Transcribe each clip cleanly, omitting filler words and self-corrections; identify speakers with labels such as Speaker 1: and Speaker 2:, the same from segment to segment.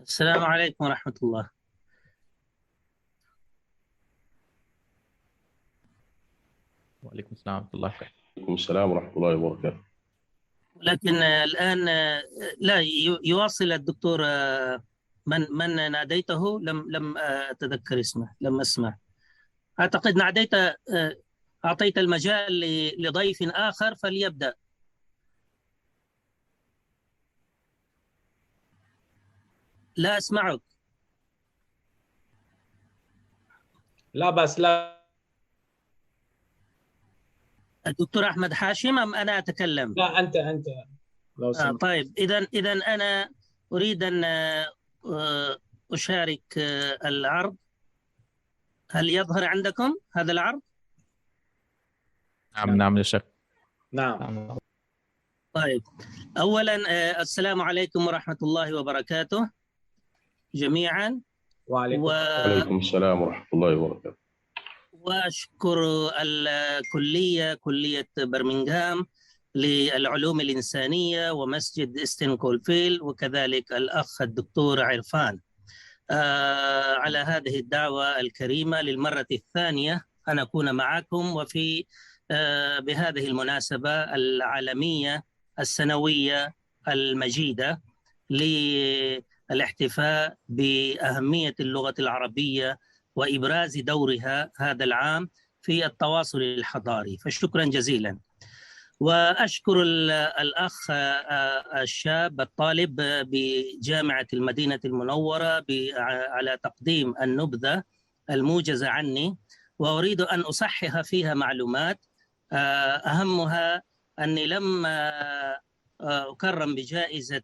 Speaker 1: السلام عليكم ورحمة الله.
Speaker 2: وعليكم السلام ورحمة الله وبركاته.
Speaker 3: وعليكم السلام ورحمة الله وبركاته.
Speaker 1: لكن الآن لا يواصل الدكتور. من ناديته لم أتذكر اسمه، لم أسمع. أعتقد ناديت، أعطيت المجال لضيف آخر فليبدأ. لا أسمعك.
Speaker 4: لا بس لا.
Speaker 1: الدكتور أحمد حاشم أم أنا أتكلم؟
Speaker 4: لا أنت لو سمحت.
Speaker 1: طيب، إذا أنا أريد أن أشارك العرض. هل يظهر عندكم هذا العرض؟
Speaker 2: نعم يا شيخ.
Speaker 4: نعم.
Speaker 1: طيب، أولا السلام عليكم ورحمة الله وبركاته جميعا.
Speaker 3: وعليكم السلام ورحمة الله وبركاته.
Speaker 1: وأشكر كلية برمنغهام للعلوم الإنسانية ومسجد إستن كولفيل، وكذلك الأخ الدكتور عرفان على هذه الدعوة الكريمة للمرة الثانية أن أكون معكم، وفي بهذه المناسبة العالمية السنوية المجيدة للاحتفاء بأهمية اللغة العربية وإبراز دورها هذا العام في التواصل الحضاري، فشكرا جزيلا. وأشكر الأخ الشاب الطالب بجامعة المدينة المنورة على تقديم النبذة الموجزة عني، وأريد أن أصحح فيها معلومات أهمها أني لم أكرم بجائزة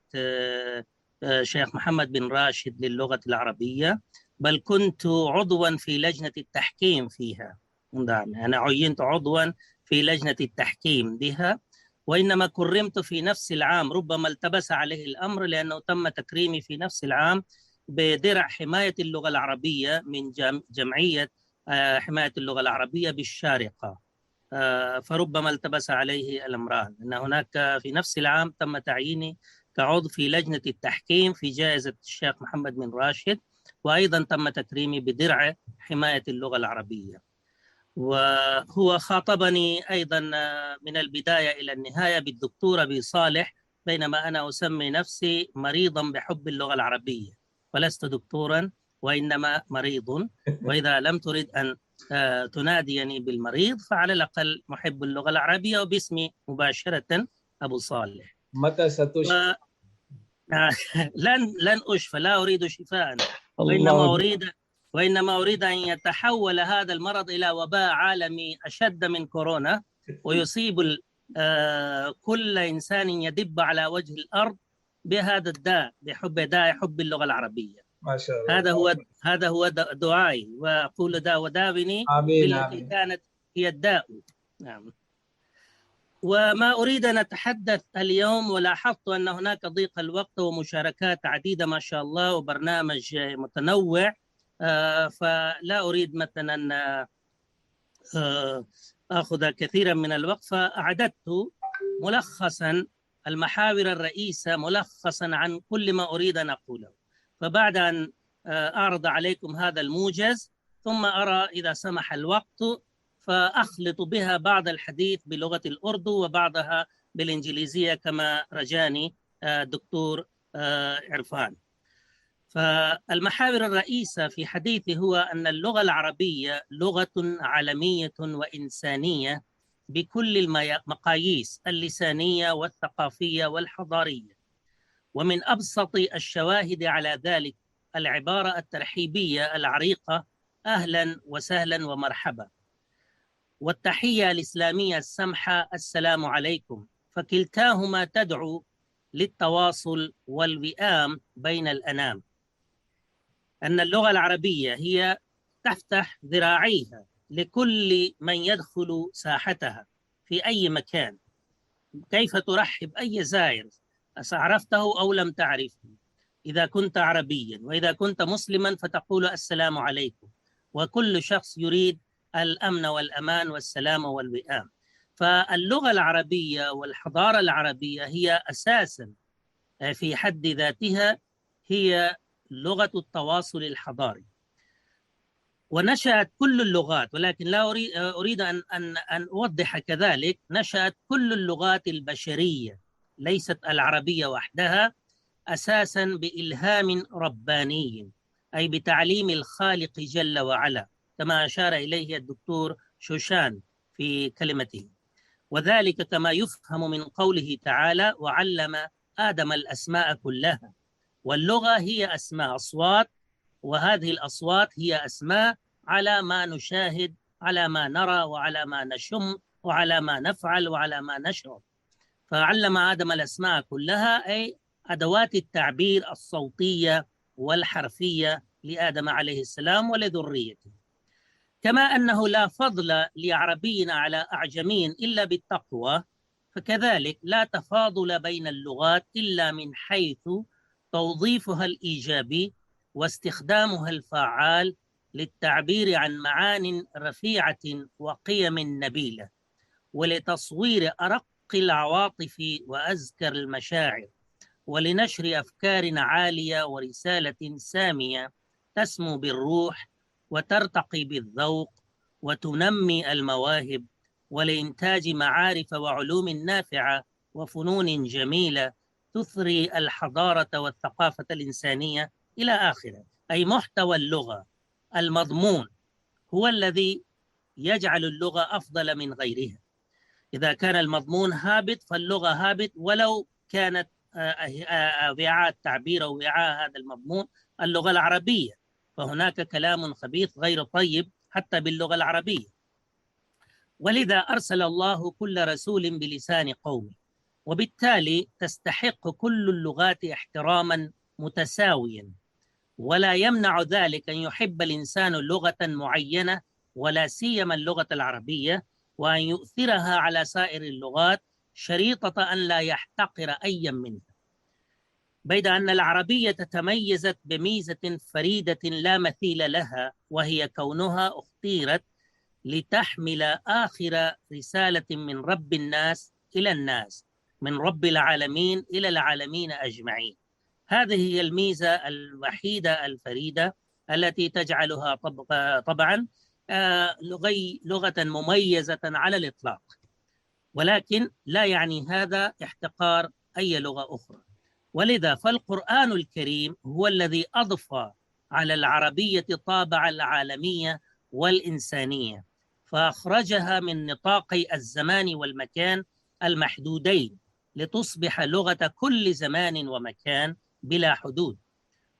Speaker 1: شيخ محمد بن راشد للغة العربية، بل كنت عضوا في لجنة التحكيم فيها. أنا عينت عضوا في لجنة التحكيم بها، وإنما كرمت في نفس العام. ربما التبس عليه الأمر لأنه تم تكريمي في نفس العام بدرع حماية اللغة العربية من جمعية حماية اللغة العربية بالشارقة، فربما التبس عليه الأمران أن هناك في نفس العام تم تعييني كعضو في لجنة التحكيم في جائزة الشيخ محمد بن راشد، وأيضا تم تكريمي بدرع حماية اللغة العربية. وهو خاطبني أيضا من البداية إلى النهاية بالدكتور أبي صالح، بينما أنا أسمي نفسي مريضا بحب اللغة العربية، ولست دكتورا وإنما مريض. وإذا لم ترد أن تناديني بالمريض فعلى الأقل محب اللغة العربية، وباسمي مباشرة أبو صالح.
Speaker 4: متى ستشفى؟
Speaker 1: لن أشفى، لا أريد شفاء، وإنما أريد أن يتحول هذا المرض إلى وباء عالمي أشد من كورونا، ويصيب كل إنسان يدب على وجه الأرض بهذا الداء، داء حب اللغة العربية.
Speaker 4: ما شاء الله.
Speaker 1: هذا هو دعائي، وأقول وداوني بالتي كانت هي الداء. نعم. وما أريد أن أتحدث اليوم، ولاحظت أن هناك ضيق الوقت ومشاركات عديدة ما شاء الله وبرنامج متنوع، فلا أريد مثلا أن أخذ كثيرا من الوقت، فأعددت ملخصا المحاور الرئيسة، ملخصا عن كل ما أريد أن أقوله. فبعد أن أعرض عليكم هذا الموجز، ثم أرى إذا سمح الوقت فأخلط بها بعض الحديث بلغة الأردو وبعضها بالإنجليزية كما رجاني دكتور عرفان. فالمحاور الرئيسة في حديثي هو أن اللغة العربية لغة عالمية وإنسانية بكل المقاييس اللسانية والثقافية والحضارية، ومن أبسط الشواهد على ذلك العبارة الترحيبية العريقة أهلا وسهلا ومرحبا، والتحية الإسلامية السمحة السلام عليكم، فكلتاهما تدعو للتواصل والوئام بين الأنام. أن اللغة العربية هي تفتح ذراعيها لكل من يدخل ساحتها في أي مكان. كيف ترحب أي زائر، عرفته أو لم تعرفه، إذا كنت عربيا، وإذا كنت مسلما فتقول السلام عليكم، وكل شخص يريد الأمن والأمان والسلام والوئام. فاللغة العربية والحضارة العربية هي أساسا في حد ذاتها هي لغة التواصل الحضاري. ونشأت كل اللغات، ولكن لا أريد أن أوضح كذلك، نشأت كل اللغات البشرية ليست العربية وحدها أساسا بإلهام رباني، أي بتعليم الخالق جل وعلا، كما أشار إليه الدكتور شوشان في كلمته. وذلك كما يفهم من قوله تعالى: وعلم آدم الأسماء كلها. واللغة هي أسماء، أصوات، وهذه الأصوات هي أسماء على ما نشاهد، على ما نرى، وعلى ما نشم، وعلى ما نفعل، وعلى ما نشعر. فعلم آدم الأسماء كلها، أي أدوات التعبير الصوتية والحرفية لآدم عليه السلام ولذريته. كما أنه لا فضل لعربي على أعجمي إلا بالتقوى، فكذلك لا تفاضل بين اللغات إلا من حيث توظيفها الإيجابي واستخدامها الفعال للتعبير عن معان رفيعة وقيم نبيلة، ولتصوير أرق العواطف وأزكى المشاعر، ولنشر أفكار عالية ورسالة سامية تسمو بالروح وترتقي بالذوق وتنمي المواهب، ولإنتاج معارف وعلوم نافعة وفنون جميلة تثري الحضارة والثقافة الإنسانية إلى آخره. أي محتوى اللغة، المضمون، هو الذي يجعل اللغة أفضل من غيرها. إذا كان المضمون هابط فاللغة هابط، ولو كانت وعاء التعبير أو وعاء هذا المضمون اللغة العربية، فهناك كلام خبيث غير طيب حتى باللغة العربية. ولذا أرسل الله كل رسول بلسان قومه، وبالتالي تستحق كل اللغات احتراما متساويا، ولا يمنع ذلك أن يحب الإنسان لغة معينة، ولا سيما اللغة العربية، وأن يؤثرها على سائر اللغات شريطة أن لا يحتقر أي منها. بيد أن العربية تميزت بميزة فريدة لا مثيل لها، وهي كونها اختيرت لتحمل آخر رسالة من رب الناس إلى الناس، من رب العالمين إلى العالمين أجمعين. هذه هي الميزة الوحيدة الفريدة التي تجعلها طبعا لغة مميزة على الإطلاق، ولكن لا يعني هذا احتقار أي لغة أخرى. ولذا فالقرآن الكريم هو الذي أضفى على العربية طابع العالمية والإنسانية، فأخرجها من نطاقي الزمان والمكان المحدودين لتصبح لغة كل زمان ومكان بلا حدود.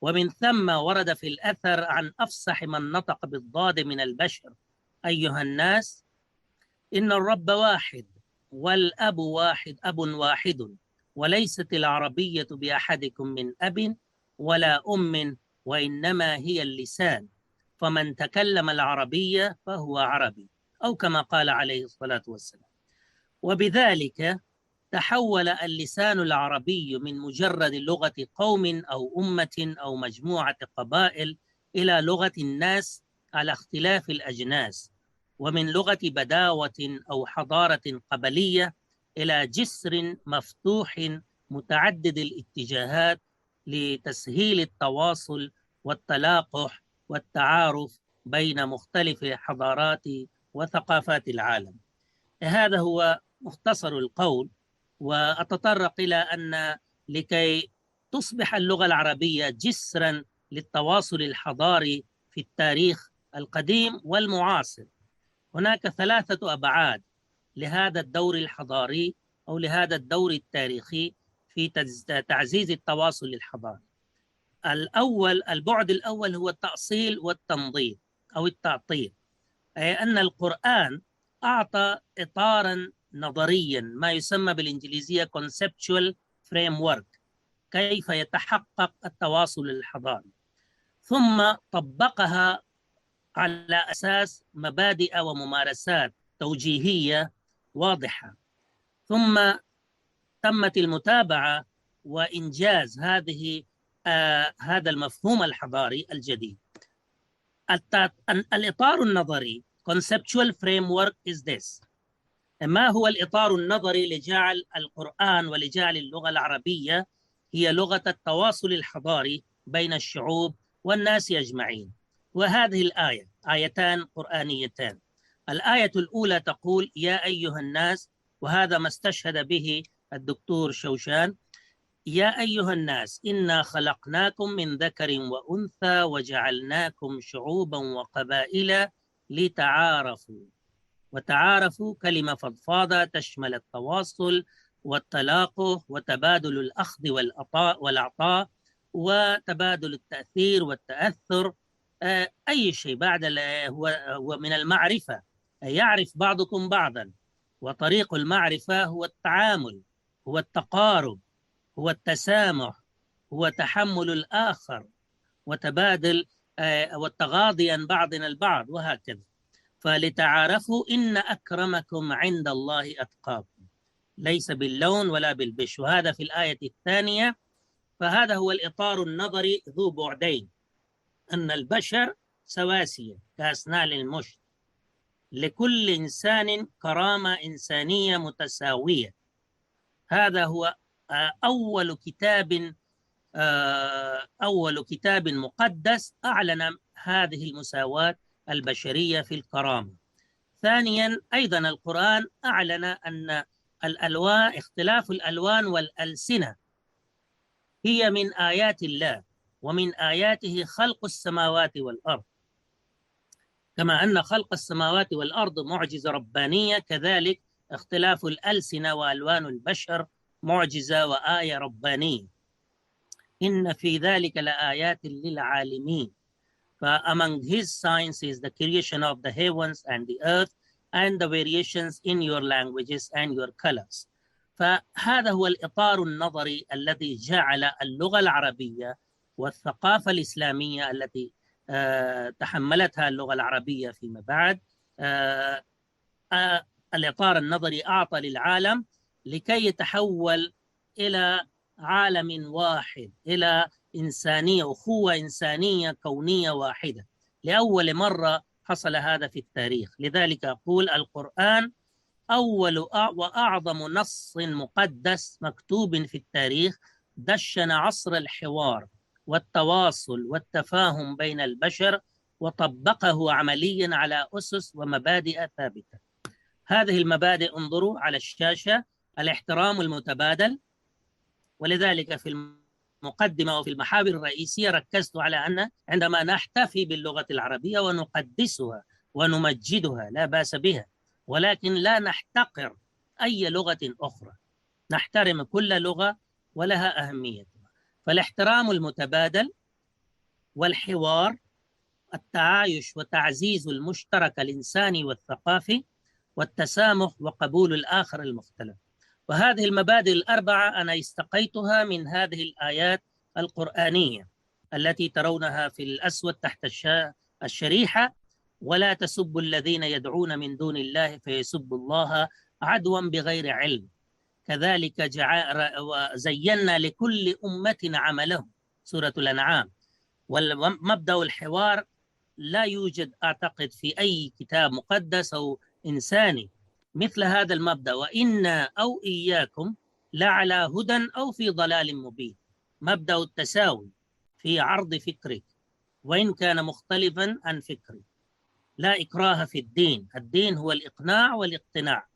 Speaker 1: ومن ثم ورد في الأثر عن أفصح من نطق بالضاد من البشر: أيها الناس، إن الرب واحد والأب واحد، أب واحد، وليست العربية بأحدكم من أب ولا أم، وإنما هي اللسان، فمن تكلم العربية فهو عربي، أو كما قال عليه الصلاة والسلام. وبذلك تحول اللسان العربي من مجرد لغة قوم أو أمة أو مجموعة قبائل إلى لغة الناس على اختلاف الأجناس، ومن لغة بداوة أو حضارة قبلية إلى جسر مفتوح متعدد الاتجاهات لتسهيل التواصل والتلاقح والتعارف بين مختلف حضارات وثقافات العالم. هذا هو مختصر القول. وأتطرق إلى أن لكي تصبح اللغة العربية جسرا للتواصل الحضاري في التاريخ القديم والمعاصر، هناك 3 أبعاد لهذا الدور الحضاري أو لهذا الدور التاريخي في تعزيز التواصل الحضاري. البعد الأول هو التأصيل والتنظيم أو التعطيل، أي أن القرآن أعطى إطاراً نظرياً ما يسمى بالإنجليزية conceptual framework، كيف يتحقق التواصل الحضاري، ثم طبقها على أساس مبادئ وممارسات توجيهية واضحة، ثم تمت المتابعة وإنجاز هذا المفهوم الحضاري الجديد. الإطار النظري conceptual framework is this. ما هو الإطار النظري لجعل القرآن ولجعل اللغة العربية هي لغة التواصل الحضاري بين الشعوب والناس أجمعين. وهذه الآية آيتان قرآنيتان. الآية الأولى تقول: يا أيها الناس، وهذا ما استشهد به الدكتور شوشان: يا أيها الناس إنا خلقناكم من ذكر وأنثى وجعلناكم شعوبا وقبائل لتعارفوا. وتعارفوا كلمة فضفاضة تشمل التواصل والتلاقح وتبادل الأخذ والعطاء وتبادل التأثير والتأثر. أي شيء بعد هو من المعرفة، يعرف بعضكم بعضا. وطريق المعرفة هو التعامل، هو التقارب، هو التسامح، هو تحمل الآخر، وتبادل والتغاضي عن بعضنا البعض، وهكذا. فلتعارفوا إن أكرمكم عند الله أتقاكم، ليس باللون ولا بالبش. وهذا في الآية الثانية. فهذا هو الإطار النظري ذو بعدين، أن البشر سواسية كأسنان المشط، لكل إنسان كرامة إنسانية متساوية. هذا هو أول كتاب مقدس أعلن هذه المساواة البشرية في الكرامة. ثانيا، أيضا القرآن أعلن أن الألوان، اختلاف الألوان والألسنة، هي من آيات الله، ومن آياته خلق السماوات والأرض. كما أن خلق السماوات والأرض معجزة ربانية، كذلك اختلاف الألسنة وألوان البشر معجزة وآية ربانية. إن في ذلك لآيات للعالمين. Among his signs is the creation of the heavens and the earth and the variations in your languages and your colors. فهذا هو الإطار النظري الذي جعل اللغة العربية والثقافة الإسلامية التي تحملتها اللغة العربية فيما بعد، الإطار النظري أعطى للعالم لكي يتحول إلى عالم واحد، إلى إنسانية، أخوة إنسانية كونية واحدة. لأول مرة حصل هذا في التاريخ. لذلك أقول القرآن أول وأعظم نص مقدس مكتوب في التاريخ، دشن عصر الحوار والتواصل والتفاهم بين البشر، وطبقه عمليا على أسس ومبادئ ثابتة. هذه المبادئ انظروا على الشاشة: الاحترام المتبادل. ولذلك في المقدمة وفي المحاور الرئيسية ركزت على أن عندما نحتفي باللغة العربية ونقدسها ونمجدها لا بأس بها، ولكن لا نحتقر أي لغة أخرى، نحترم كل لغة ولها أهميتها. فالاحترام المتبادل والحوار، التعايش وتعزيز المشترك الإنساني والثقافي، والتسامح وقبول الآخر المختلف. وهذه المبادئ الأربعة أنا استقيتها من هذه الآيات القرآنية التي ترونها في الأسود تحت الشريحة: ولا تسبوا الذين يدعون من دون الله فيسبوا الله عدوا بغير علم، كذلك وزينا لكل أمة عملهم، سورة الأنعام. ومبدأ الحوار لا يوجد أعتقد في أي كتاب مقدس أو إنساني مثل هذا المبدأ: وإنا أو إياكم لعلى هدى أو في ضلال مبين. مبدأ التساوي في عرض فكرك وإن كان مختلفا عن فكري. لا إكراه في الدين، الدين هو الإقناع والاقتناع.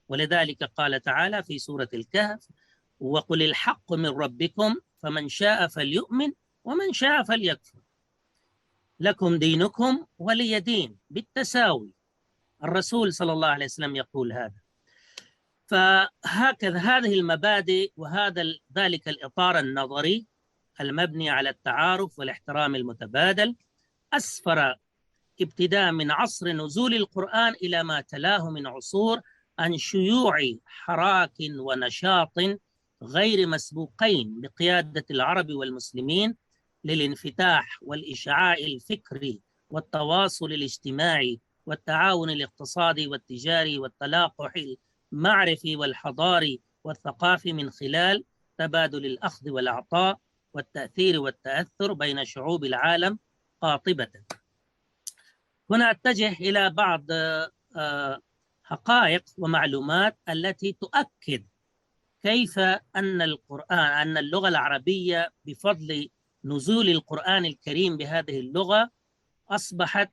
Speaker 1: ولذلك قال تعالى في سورة الكهف: وقل الحق من ربكم فمن شاء فليؤمن ومن شاء فليكفر، لكم دينكم ولي دين، بالتساوي. الرسول صلى الله عليه وسلم يقول هذا. فهكذا هذه المبادئ ذلك الإطار النظري المبني على التعارف والاحترام المتبادل أسفر ابتداء من عصر نزول القرآن إلى ما تلاه من عصور عن شيوع حراك ونشاط غير مسبوقين بقيادة العرب والمسلمين للانفتاح والإشعاع الفكري والتواصل الاجتماعي والتعاون الاقتصادي والتجاري والتلاقح المعرفي والحضاري والثقافي من خلال تبادل الأخذ والعطاء والتأثير والتأثر بين شعوب العالم قاطبة. هنا أتجه إلى بعض حقائق ومعلومات التي تؤكد كيف أن اللغة العربية بفضل نزول القرآن الكريم بهذه اللغة أصبحت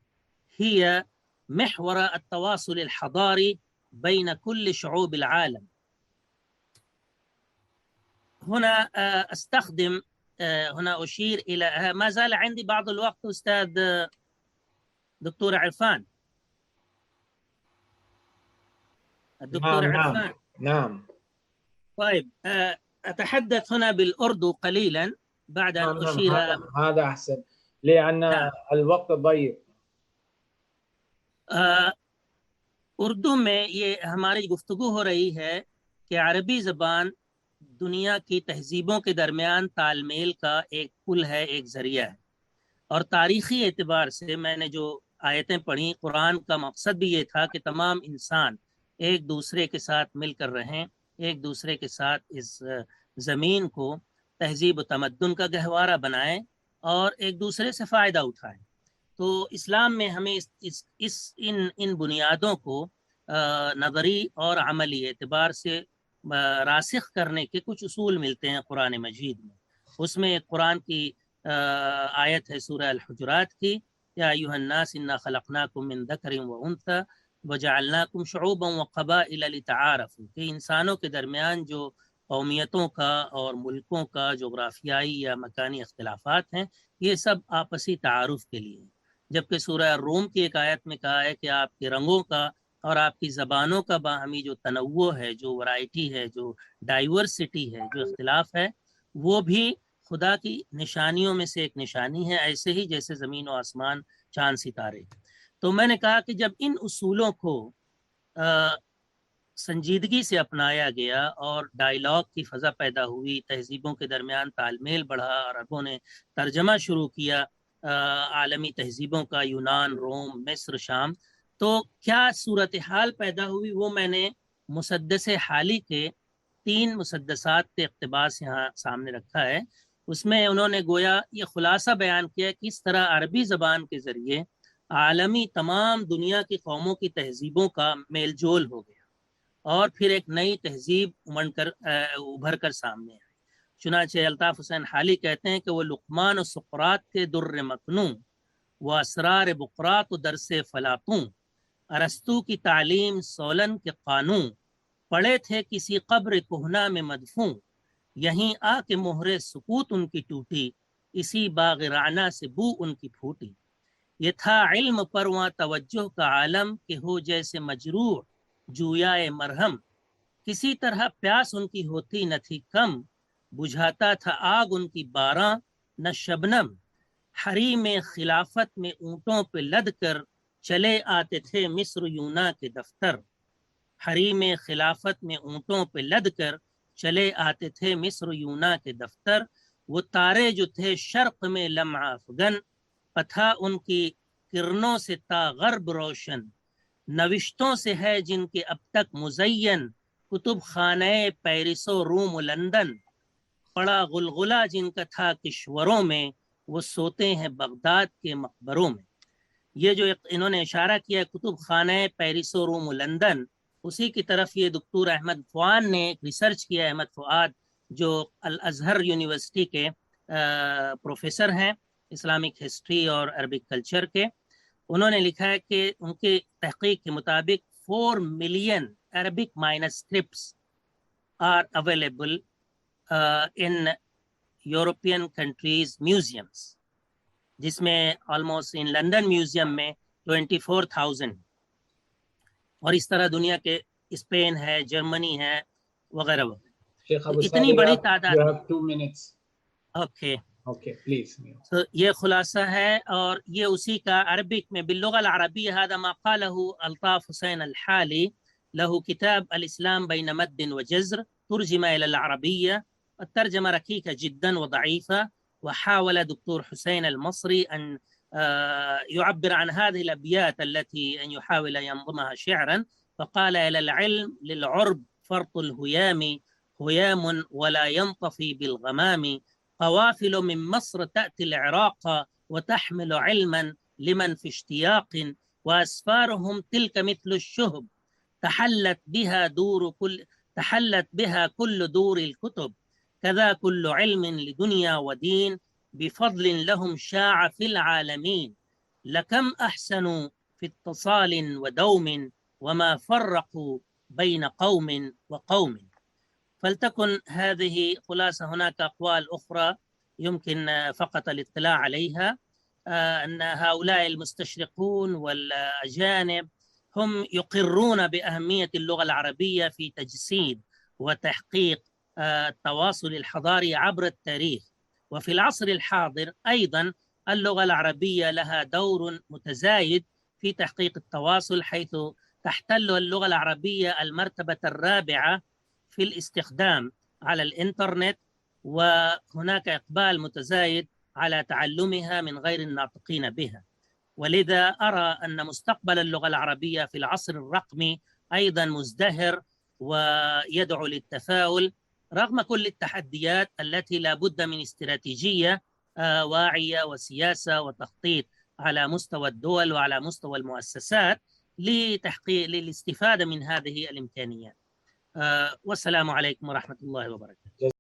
Speaker 1: هي محور التواصل الحضاري بين كل شعوب العالم. هنا أستخدم هنا أشير إلى ما زال عندي بعض الوقت أستاذ دكتور عرفان. الدكتور
Speaker 4: نعم
Speaker 1: عرفان.
Speaker 4: نعم.
Speaker 1: طيب أتحدث هنا بالأردو قليلا بعد أن أشير.
Speaker 4: هذا أحسن لأن الوقت ضيق.
Speaker 1: اردو میں یہ ہماری گفتگو ہو رہی ہے کہ عربی زبان دنیا کی تہذیبوں کے درمیان تال میل کا ایک پل ہے، ایک ذریعہ ہے، اور تاریخی اعتبار سے میں نے جو آیتیں پڑھی، قرآن کا مقصد بھی یہ تھا کہ تمام انسان ایک دوسرے کے ساتھ مل کر رہیں، ایک دوسرے کے ساتھ اس زمین کو تہذیب و تمدن کا گہوارہ بنائیں اور ایک دوسرے سے فائدہ اٹھائیں۔ تو اسلام میں ہمیں ان بنیادوں کو نظری اور عملی اعتبار سے راسخ کرنے کے کچھ اصول ملتے ہیں قرآن مجید میں۔ اس میں ایک قرآن کی آیت ہے سورہ الحجرات کی، یا ایھا الناس انا خلقناکم من ذکر وانثی وجعلناکم شعوبا وقبائل لتعارفوا، کہ انسانوں کے درمیان جو قومیتوں کا اور ملکوں کا جغرافیائی یا مکانی اختلافات ہیں، یہ سب آپسی تعارف کے لیے ہیں۔ جبکہ سورہ الروم کی ایک آیت میں کہا ہے کہ آپ کے رنگوں کا اور آپ کی زبانوں کا باہمی جو تنوع ہے، جو ورائٹی ہے، جو ڈائیورسٹی ہے، جو اختلاف ہے، وہ بھی خدا کی نشانیوں میں سے ایک نشانی ہے، ایسے ہی جیسے زمین و آسمان، چاند ستارے۔ تو میں نے کہا کہ جب ان اصولوں کو سنجیدگی سے اپنایا گیا اور ڈائیلاگ کی فضا پیدا ہوئی، تہذیبوں کے درمیان تال میل بڑھا، عربوں نے ترجمہ شروع کیا عالمی تہذیبوں کا، یونان، روم، مصر، شام، تو کیا صورتحال پیدا ہوئی وہ میں نے مسدس حالی کے 3 مسدسات کے اقتباس یہاں سامنے رکھا ہے۔ اس میں انہوں نے گویا یہ خلاصہ بیان کیا کہ کس طرح عربی زبان کے ذریعے عالمی تمام دنیا کی قوموں کی تہذیبوں کا میل جول ہو گیا اور پھر ایک نئی تہذیب ابھر کر سامنے آئی۔ چنانچہ الطاف حسین حالی کہتے ہیں کہ وہ لقمان و سقراط کے در مکنوں، وہ اسرار بقراط و درس فلاطوں، ارسطو کی تعلیم سولن کے قانون، پڑے تھے کسی قبر کہنا میں مدفون، یہیں آ کے مہر سکوت ان کی ٹوٹی، اسی باغ رعنا سے بو ان کی پھوٹی۔ یہ تھا علم پرواں توجہ کا عالم کہ ہو جیسے مجروح جویائے مرہم، کسی طرح پیاس ان کی ہوتی نہ تھی کم، بجھاتا تھا آگ ان کی باراں نہ شبنم، حریم خلافت میں اونٹوں پہ لد کر چلے آتے تھے مصر یونا کے دفتر، حریم خلافت میں اونٹوں پہ لد کر چلے آتے تھے مصر یونا کے دفتر، وہ تارے جو تھے شرق میں لمعہ افغن، پتھا ان کی کرنوں سے تا غرب روشن، نوشتوں سے ہے جن کے اب تک مزین کتب خانہ پیرس و روم و لندن، پڑا غلغلہ جن کا تھا کشوروں میں وہ سوتے ہیں بغداد کے مقبروں میں۔ یہ جو انہوں نے اشارہ کیا کتب خانہ پیرس و روم و لندن، اسی کی طرف یہ دکتور احمد فؤاد نے ایک ریسرچ کیا، احمد فؤاد جو الازہر یونیورسٹی کے پروفیسر ہیں اسلامک ہسٹری اور عربک کلچر کے، انہوں نے لکھا ہے کہ ان کی تحقیق کے مطابق 4 ملین عربک مینuscripts are available in European countries museums، جس میں آلموسٹ ان لندن میوزیم میں 24,000، اور اس طرح دنیا کے اسپین ہے، جرمنی ہے، وغیرہ وغیرہ، اتنی بڑی تعداد۔ اوکے
Speaker 4: پلیز۔
Speaker 1: تو یہ خلاصہ ہے، اور یہ اسی کا عربک میں باللغة العربية هذا ما قاله الطاف حسين الحالي، له كتاب الإسلام بين مد وجزر، ترجم إلى العربية، الترجمة ركيكة جدا وضعيفة، وحاول دكتور حسين المصري أن يعبر عن هذه الأبيات التي أن يحاول ينظمها شعرا، فقال إلى العلم للعرب فرط الهيام هيام ولا ينطفي بالغمام، قوافل من مصر تأتي العراق وتحمل علما لمن في اشتياق، وأسفارهم تلك مثل الشهب تحلت بها تحلت بها كل دور الكتب، كذا كل علم لدنيا ودين، بفضل لهم شاع في العالمين. لكم أحسنوا في اتصال ودوم، وما فرقوا بين قوم وقوم. فلتكن هذه خلاصة. هناك أقوال أخرى يمكن فقط الاطلاع عليها، أن هؤلاء المستشرقون والأجانب هم يقرون بأهمية اللغة العربية في تجسيد وتحقيق التواصل الحضاري عبر التاريخ. وفي العصر الحاضر أيضا اللغة العربية لها دور متزايد في تحقيق التواصل، حيث تحتل اللغة العربية المرتبة الرابعة في الاستخدام على الإنترنت، وهناك إقبال متزايد على تعلمها من غير الناطقين بها. ولذا أرى أن مستقبل اللغة العربية في العصر الرقمي أيضا مزدهر ويدعو للتفاؤل رغم كل التحديات التي لا بد من استراتيجية واعية وسياسة وتخطيط على مستوى الدول وعلى مستوى المؤسسات للاستفادة من هذه الإمكانيات. والسلام عليكم ورحمة الله وبركاته.